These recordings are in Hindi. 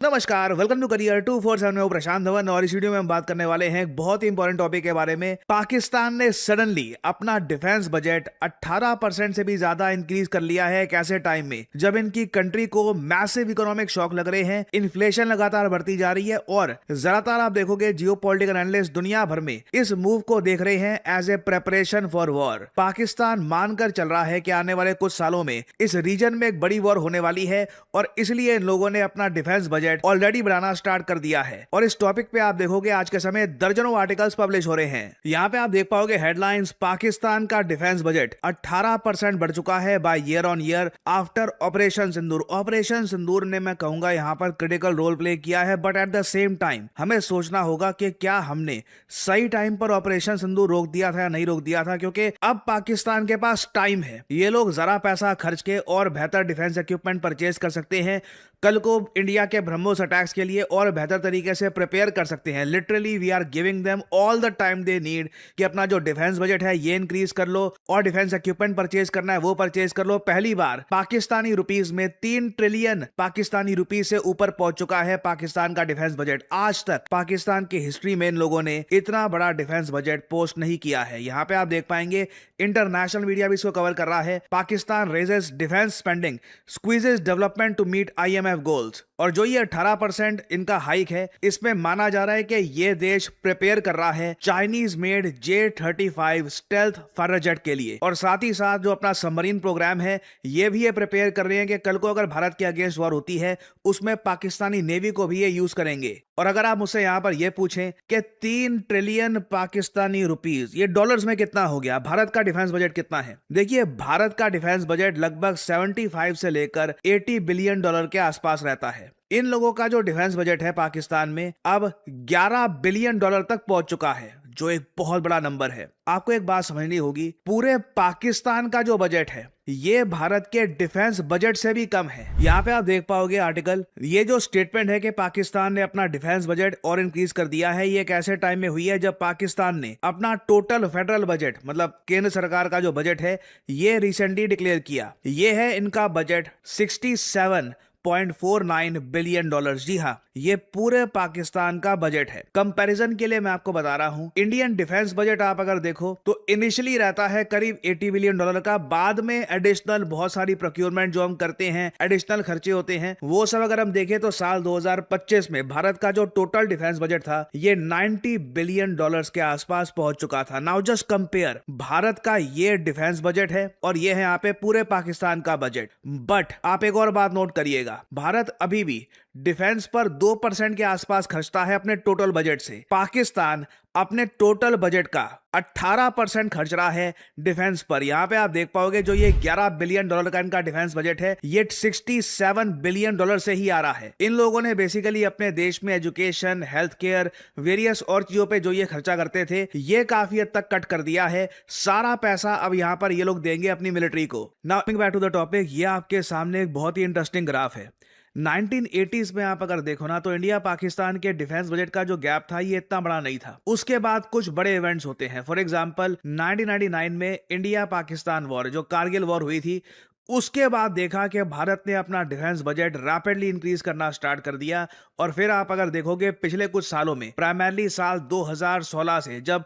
नमस्कार, वेलकम टू करियर 247 में हूं प्रशांत धवन और इस वीडियो में हम बात करने वाले हैं एक बहुत ही इंपॉर्टेंट टॉपिक के बारे में। पाकिस्तान ने सडनली अपना डिफेंस बजट 18% से भी ज्यादा इंक्रीज कर लिया है एक ऐसे टाइम में जब इनकी कंट्री को मैसिव इकोनॉमिक शॉक लग रहे हैं, इन्फ्लेशन लगातार बढ़ती जा रही है और ज्यादातर आप देखोगे जियोपॉलिटिकल एनालिस्ट दुनिया भर में इस मूव को देख रहे हैं as a preparation for war. Pakistan मानकर चल रहा है कि आने वाले कुछ सालों में इस रीजन में एक बड़ी वॉर होने वाली है और इसलिए इन लोगों ने अपना डिफेंस बजट ऑलरेडी बढ़ाना स्टार्ट कर दिया है। और इस टॉपिक पे आप देखोगे आज के समय दर्जनों आर्टिकल्स पब्लिश हो रहे हैं। यहाँ पे आप देख पाओगे हेडलाइंस, पाकिस्तान का डिफेंस बजट 18% बढ़ चुका है by year on year after operation Sindoor. Operation Sindoor ने मैं कहूंगा यहाँ पर क्रिटिकल रोल प्ले किया है, but at the same time हमें सोचना होगा कि क्या हमने सही टाइम पर ऑपरेशन सिंदूर रोक दिया था या नहीं रोक दिया था, क्योंकि अब पाकिस्तान के पास टाइम है। ये लोग जरा पैसा खर्च के और बेहतर डिफेंस इक्विपमेंट परचेज कर सकते हैं, कल को इंडिया के ब्रह्मोस अटैक्स के लिए और बेहतर तरीके से प्रिपेयर कर सकते हैं। Literally we are giving them all the time they need कि अपना जो डिफेंस बजट है ये इंक्रीज कर लो और डिफेंस इक्विपमेंट परचेज करना है वो परचेज कर लो। पहली बार पाकिस्तानी रुपीस में 3 ट्रिलियन पाकिस्तानी रुपीस से ऊपर पहुंच चुका है पाकिस्तान का डिफेंस बजट। आज तक पाकिस्तान की हिस्ट्री में इन लोगों ने इतना बड़ा डिफेंस बजट पोस्ट नहीं किया है। यहाँ पे आप देख पाएंगे इंटरनेशनल मीडिया भी इसको कवर कर रहा है। Pakistan raises defence spending, squeezes development to meet IMF goals. और जो ये 18% इनका हाइक है, इसमें माना जा रहा है कि ये देश प्रिपेयर कर रहा है Chinese made J-35 stealth fighter jet के लिए। और साथ ही साथ जो अपना सबमरीन प्रोग्राम है ये भी ये प्रिपेयर कर रहे हैं कि कल को अगर भारत के अगेंस्ट वॉर होती है उसमें पाकिस्तानी नेवी को भी ये यूज करेंगे। और अगर आप मुझसे यहां पर यह पूछें कि 3 ट्रिलियन पाकिस्तानी रुपीस ये डॉलर्स में कितना हो गया, भारत का डिफेंस बजट कितना है? देखिए, भारत का डिफेंस बजट लगभग 75 से लेकर 80 बिलियन डॉलर के आसपास रहता है। इन लोगों का जो डिफेंस बजट है पाकिस्तान में अब 11 बिलियन डॉलर तक पहुंच चुका है, जो एक बहुत बड़ा नंबर है। आपको एक बात समझनी होगी, पूरे पाकिस्तान का जो बजट है ये भारत के डिफेंस बजट से भी कम है। यहाँ पे आप देख पाओगे आर्टिकल, ये जो स्टेटमेंट है कि पाकिस्तान ने अपना डिफेंस बजट और इंक्रीज कर दिया है, ये एक ऐसे टाइम में हुई है जब पाकिस्तान ने अपना टोटल फेडरल बजट मतलब केंद्र सरकार का जो बजट है ये रिसेंटली डिक्लेयर किया। ये है इनका बजट 67.49 बिलियन डॉलर्स। जी हाँ, ये पूरे पाकिस्तान का बजट है। कंपैरिजन के लिए मैं आपको बता रहा हूं, इंडियन डिफेंस बजट आप अगर देखो तो इनिशियली रहता है करीब 80 बिलियन डॉलर का, बाद में एडिशनल बहुत सारी प्रोक्योरमेंट जो हम करते हैं, एडिशनल खर्चे होते हैं, वो सब अगर हम देखें तो साल 2025 में भारत का जो टोटल डिफेंस बजट था ये 90 बिलियन डॉलर्स के आसपास पहुंच चुका था। नाउ जस्ट कंपेयर, भारत का ये डिफेंस बजट है और ये है यहाँ पे पूरे पाकिस्तान का बजट। बट आप एक और बात नोट करिएगा, भारत अभी भी डिफेंस पर 2% के आसपास खर्चता है अपने टोटल बजट से। पाकिस्तान अपने टोटल बजट का 18% खर्च रहा है डिफेंस पर। यहां पे आप देख पाओगे जो ये 11 बिलियन डॉलर का इनका डिफेंस बजट है ये 67 बिलियन डॉलर से ही आ रहा है। इन लोगों ने बेसिकली अपने देश में एजुकेशन, हेल्थ केयर, वेरियस और चीजों पे जो ये खर्चा करते थे ये काफी हद तक कट कर दिया है। सारा पैसा अब यहां पर ये लोग देंगे अपनी मिलिट्री को। Now coming back to the topic, ये आपके सामने एक बहुत ही इंटरेस्टिंग ग्राफ है। 1980s में आप अगर देखो ना तो इंडिया पाकिस्तान के डिफेंस बजट का जो गैप था ये इतना बड़ा नहीं था। उसके बाद कुछ बड़े इवेंट्स होते हैं। फॉर एग्जांपल 1999 में इंडिया पाकिस्तान वॉर, जो कारगिल वॉर हुई थी, उसके बाद देखा कि भारत ने अपना डिफेंस बजट रैपिडली इंक्रीज करना स्टार्ट कर दिया। और फिर आप अगर देखोगे पिछले कुछ सालों में, प्राइमरली साल 2016 से जब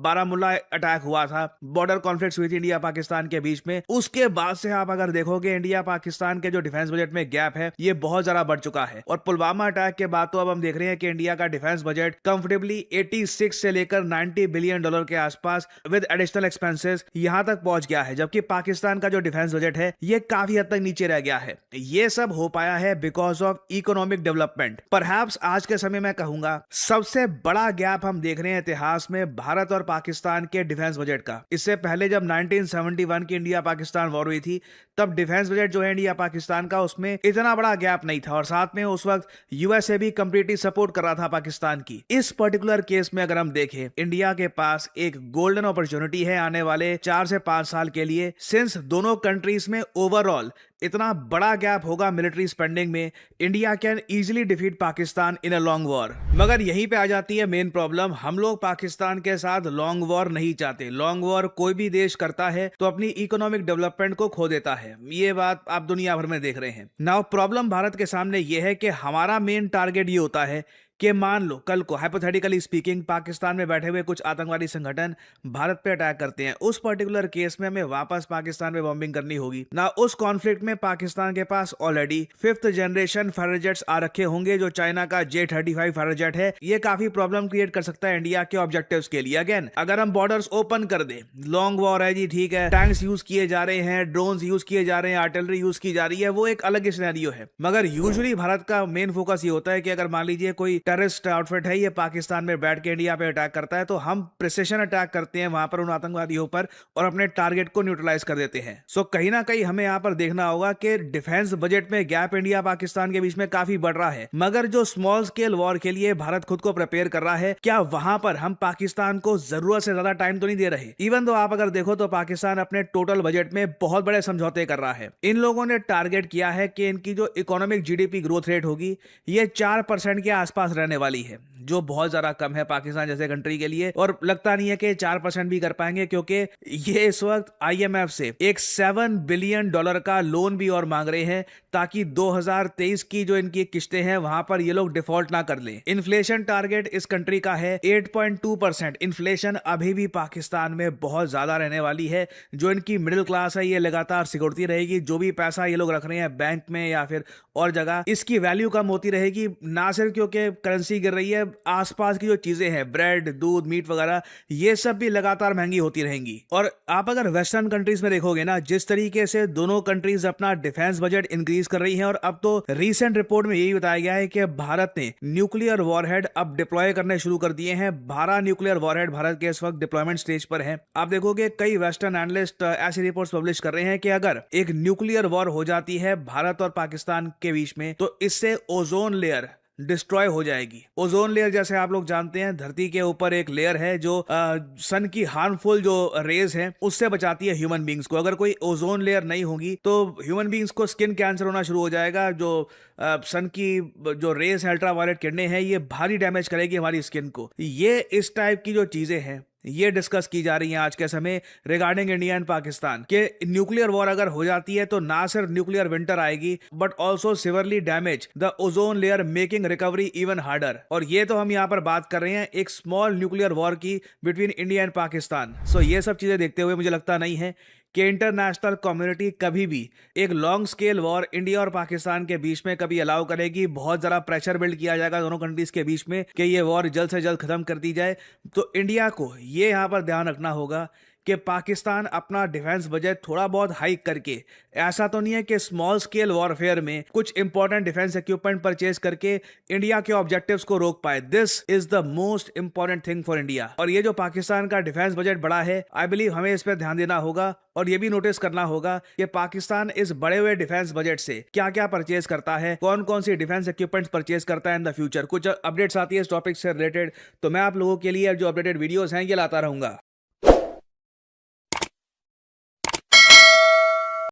बारामुल्ला अटैक हुआ था, बॉर्डर कॉन्फ्लिक्ट हुई थी इंडिया पाकिस्तान के बीच में, उसके बाद से आप अगर देखोगे इंडिया पाकिस्तान के जो डिफेंस बजट में गैप है ये बहुत ज्यादा बढ़ चुका है। और पुलवामा अटैक के बाद तो अब हम देख रहे हैं कि इंडिया का डिफेंस बजट कंफर्टेबली 86 से लेकर 90 बिलियन डॉलर के आसपास विद एडिशनल एक्सपेंसेस यहां तक पहुंच गया है, जबकि पाकिस्तान का जो डिफेंस बजट है ये काफी हद तक नीचे रह गया है। ये सब हो पाया है because of economic development. Perhaps आज के समय में कहूंगा सबसे बड़ा गैप हम देख रहे हैं इतिहास में भारत और पाकिस्तान के डिफेंस बजट का। इससे पहले जब 1971 की इंडिया पाकिस्तान वॉर हुई थी तब डिफेंस बजट जो है इंडिया पाकिस्तान का उसमें इतना बड़ा गैप नहीं था और साथ में उस वक्त यूएसए भी कंप्लीटली सपोर्ट कर रहा था पाकिस्तान की। इस पर्टिकुलर केस में अगर हम देखें, इंडिया के पास एक गोल्डन अपॉर्चुनिटी है आने वाले 4 से 5 साल के लिए, सिंस दोनों कंट्रीज में ओवरऑल इतना बड़ा गैप होगा मिलिट्री स्पेंडिंग में, India can easily defeat Pakistan in a long war. मगर यहीं पे आ जाती है मेन प्रॉब्लम, हम लोग पाकिस्तान के साथ लॉन्ग वॉर नहीं चाहते। लॉन्ग वॉर कोई भी देश करता है तो अपनी इकोनॉमिक डेवलपमेंट को खो देता है, ये बात आप दुनिया भर में देख रहे हैं। नाउ प्रॉब्लम भारत के सामने ये है कि हमारा मेन टारगेट ये होता है कि मान लो कल को हाइपोथेटिकली स्पीकिंग पाकिस्तान में बैठे हुए कुछ आतंकवादी संगठन भारत पे अटैक करते हैं, उस पर्टिकुलर केस में हमें वापस पाकिस्तान पे बॉम्बिंग करनी होगी ना। उस कॉन्फ्लिक्ट में पाकिस्तान के पास already 5th generation fighter jets आ रखे होंगे, जो चाइना का J-35 फाइटर जेट है। ये काफी प्रॉब्लम क्रिएट कर सकता है इंडिया के ऑब्जेक्टिव्स के लिए। अगेन अगर हम बॉर्डर्स ओपन कर दे, लॉन्ग वॉर है जी, ठीक है, टैंक्स यूज किए जा रहे हैं, ड्रोन्स यूज किए जा रहे हैं, आर्टिलरी यूज की जा रही है, वो एक अलग सिनेरियो है। मगर यूजुअली भारत का मेन फोकस ये होता है कि अगर मान लीजिए कोई टेररिस्ट आउटफिट है, ये पाकिस्तान में बैठ के इंडिया पे अटैक करता है, तो हम प्रिसिशन अटैक करते हैं वहां पर उन आतंकवादियों पर और अपने टारगेट को न्यूट्रलाइज कर देते हैं। सो कहीं ना कहीं हमें यहां पर देखना होगा कि डिफेंस बजट में गैप इंडिया पाकिस्तान के बीच में काफी बढ़ रहा है। मगर जो स्मॉल स्केल वॉर के लिए भारत खुद को प्रिपेयर कर रहा है, क्या वहां पर हम पाकिस्तान को जरूरत से ज्यादा टाइम तो नहीं दे रहे? इवन तो आप अगर देखो तो पाकिस्तान अपने टोटल बजट में बहुत बड़े समझौते कर रहा है। इन लोगों ने टारगेट किया है कि इनकी जो इकोनॉमिक GDP ग्रोथ रेट होगी ये 4% के आसपास रहने वाली है, जो बहुत ज्यादा कम है पाकिस्तान जैसे कंट्री के लिए। और लगता नहीं है कि 4% भी कर पाएंगे, क्योंकि ये इस वक्त IMF से एक $7 बिलियन का लोन भी और मांग रहे हैं, ताकि 2023 की जो इनकी किस्तें हैं वहां पर ये लोग डिफॉल्ट ना कर लें। इन्फ्लेशन टारगेट इस कंट्री का है 8.2%। इन्फ्लेशन अभी भी पाकिस्तान में बहुत ज्यादा रहने वाली है। जो इनकी मिडिल क्लास है ये लगातार सिकुड़ती रहेगी। जो भी पैसा ये लोग रख रहे हैं बैंक में या फिर और जगह, इसकी वैल्यू कम होती रहेगी, ना सिर्फ क्योंकि करेंसी गिर रही है, आसपास की जो चीजें हैं, ब्रेड, दूध, मीट वगैरह, ये सब भी लगातार महंगी होती रहेंगी। और आप अगर वेस्टर्न कंट्रीज में देखोगे ना, जिस तरीके से दोनों कंट्रीज अपना डिफेंस बजट इंक्रीज कर रही हैं, और अब तो रीसेंट रिपोर्ट में यही बताया गया है कि भारत ने न्यूक्लियर वॉरहेड अब डिप्लॉय करने शुरू कर दिए हैं। 12 न्यूक्लियर वॉरहेड भारत के इस वक्त डिप्लॉयमेंट स्टेज पर है। आप देखोगे कई वेस्टर्न एनालिस्ट ऐसी रिपोर्ट्स पब्लिश कर रहे हैं कि अगर एक न्यूक्लियर वॉर हो जाती है भारत और पाकिस्तान के बीच में, तो इससे ओजोन लेयर डिस्ट्रॉय हो जाएगी। ओजोन लेयर जैसे आप लोग जानते हैं, धरती के ऊपर एक लेयर है जो सन की हार्मफुल जो रेज है उससे बचाती है ह्यूमन बींग्स को। अगर कोई ओजोन लेयर नहीं होगी तो ह्यूमन बींग्स को स्किन कैंसर होना शुरू हो जाएगा। जो सन की जो रेज है, अल्ट्रावायलेट किरणें हैं, ये भारी डैमेज करेगी हमारी स्किन को। ये इस टाइप की जो चीजें हैं ये डिस्कस की जा रही हैं आज के समय रिगार्डिंग इंडिया एंड पाकिस्तान के। न्यूक्लियर वॉर अगर हो जाती है तो ना सिर्फ न्यूक्लियर विंटर आएगी, but also severely damage the ozone layer, making recovery even harder. और ये तो हम यहाँ पर बात कर रहे हैं एक स्मॉल न्यूक्लियर वॉर की बिटवीन इंडिया एंड पाकिस्तान। सो ये सब चीजें देखते हुए मुझे लगता नहीं है कि इंटरनेशनल कम्युनिटी कभी भी एक लॉन्ग स्केल वॉर इंडिया और पाकिस्तान के बीच में कभी अलाउ करेगी। बहुत ज़्यादा प्रेशर बिल्ड किया जाएगा दोनों कंट्रीज के बीच में कि ये वॉर जल्द से जल्द खत्म कर दी जाए। तो इंडिया को ये यहाँ पर ध्यान रखना होगा कि पाकिस्तान अपना डिफेंस बजट थोड़ा बहुत हाइक करके, ऐसा तो नहीं है कि स्मॉल स्केल वॉरफेयर में कुछ इंपॉर्टेंट डिफेंस इक्विपमेंट परचेज करके इंडिया के ऑब्जेक्टिव्स को रोक पाए। This is the most important thing for India. और ये जो पाकिस्तान का डिफेंस बजट बड़ा है, आई बिलीव हमें इस पर ध्यान देना होगा और ये भी नोटिस करना होगा कि पाकिस्तान इस बड़े हुए डिफेंस बजट से क्या क्या परचेज करता है, कौन कौन सी डिफेंस इक्विपमेंट्स परचेज करता है इन द फ्यूचर। कुछ अपडेट्स आती है इस टॉपिक से रिलेटेड तो मैं आप लोगों के लिए जो अपडेटेड वीडियोस हैं ये लाता रहूंगा।